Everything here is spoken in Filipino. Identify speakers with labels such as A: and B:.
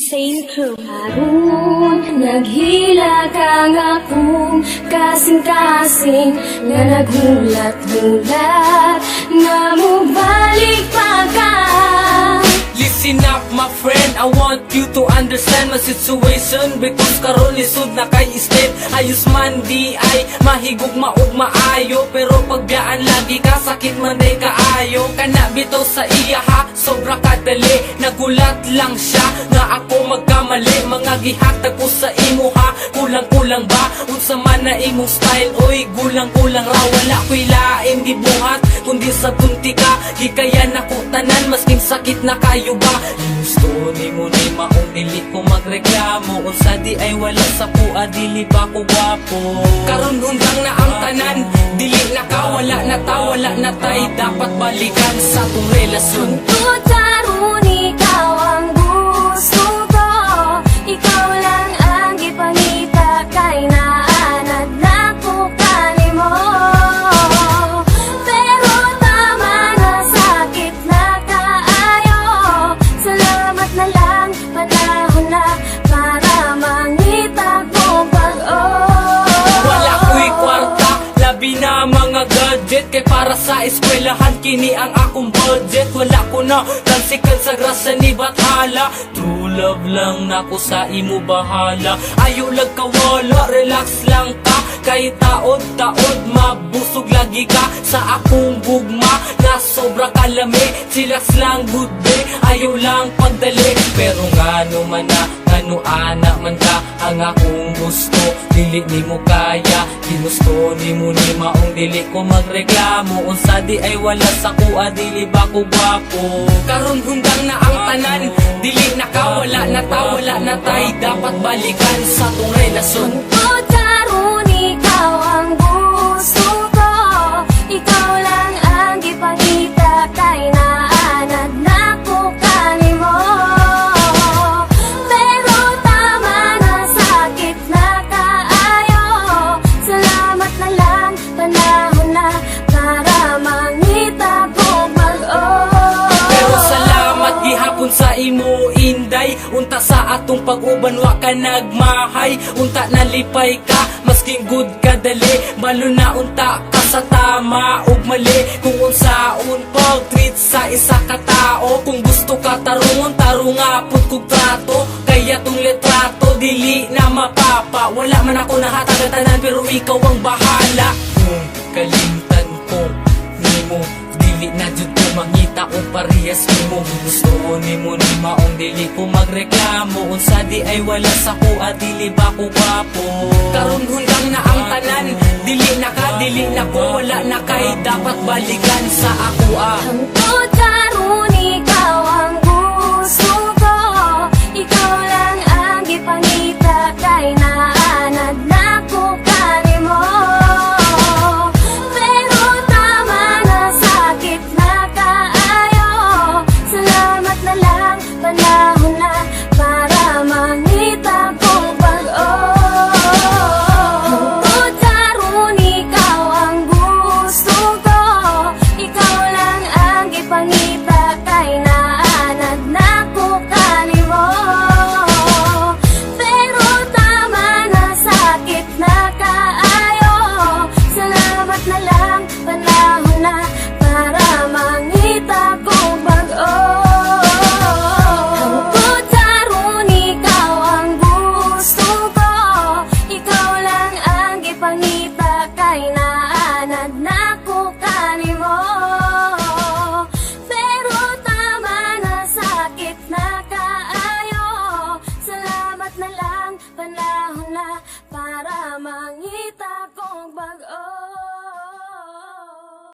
A: Insane Crew. Harun, naghila ka nga kung kasing-kasing nga naghulat-hulat na mubalik pa ka.
B: Listen up my friend, I want you to understand my situation. Because karon lisod na kay step. Ayos man di ay mahigog maog maayo, pero pagbiyaan lagi ka sakit man day kaayo. Kana bitaw sa iya ha, sobra kadali. Nagulat lang siya nga ako magkamali. Mga gihatag ko sa imo ha, kulang-kulang ba? Unsa man na imong style, oy gulang-kulang ra. Wala ko'y lain gibuhat, kundi sa bunti ka. Gikayan ako tanan, masking sakit na kayo ba? Gusto ni mo ni maong dili ko magreklamo. Unsa di ay wala sa pua, dili ba ko gwapo? Karon undang na ang tanan, dili na ka, wala na ta, wala na tay. Dapat balikan sa tong relasyon.
A: Tungkol karon ikaw ang gusto ko, ikaw lang ang gipangita kay naanad na ko kanimo. Pero tama na, sakit na kaayo. Salamat na lang, panahon na para mangita ko pag-o.
B: Wala ko'y kwarta, labi na mga gadget. Kay para sa eskwelahan, kini ang akong budget. Wala ko na tansikan sa grasa ni Bathala. True love lang nako sa imo bahala. Ayaw lag kawala, relax lang ka. Kay taod-taod, mabusog lagi ka sa akong gugma na sobra kalami. Chillax lang good day, ayaw lang pagdali. Pero ngano man na, ngano anak man ka, ang akong gusto dili ni mo kaya. Ginusto ni mo ni maong dili ko magreklamo. Unsa di ay wala sa kuha, dili ba ko gwapo? Karon hundang na ang tanan, dili na ka, wala na ta, wala na tay. Dapat balikan sa tong relasyon.
A: Tungkol karon ikaw ang gusto ko, ikaw lang ang gipangita kay naanad na ko kanimo. Pero tama na, sakit na kaayo. Salamat na lang, panahon na para mangita ko pag-o.
B: Pero salamat gihapon sa imo inday. Unta sa atong pag-uban wa ka nagmahay. Unta nalipay ka, masking good ka dali. Malo na unta ka sa tama ug mali. Kung unsaon pag-treat sa isa ka tao. Kung gusto ka tarungon, tarunga pud kog trato. Kaya tong litrato dili na mapapa. Wala man ako nahatagatanan, pero ikaw ang bahala. Kung kalimtan ko nimo, dili na jud ko mangita o parehas nimo. Gusto nimo ni maong dili ko magreklamo. Unsa di ay wala sa kuha, dili ba ko gwapo? Karon hundang na ang tanan, dili na ka, dili na ko, wala na kay. Dapat balikan sa ako
A: Tungkol karon ikaw ang gusto ko, ikaw lang ang gipangita kay naanad na ko kanimo. Pero tama na, sakit na kaayo. Salamat na lang, panahon na para mangita ko pag-o. Tungkol karon ikaw ang gusto ko, ikaw lang ang gipangita kay naanad na ko kanimo. Pero tama na, sakit na kaayo. Salamat na lang, panahon na para mangita ko pag-o. Tungkol karon ikaw ang gusto ko, ikaw lang ang gipangita kay naanad na ko kanimo. Pero tama na, sakit na kaayo. Salamat na lang, panahon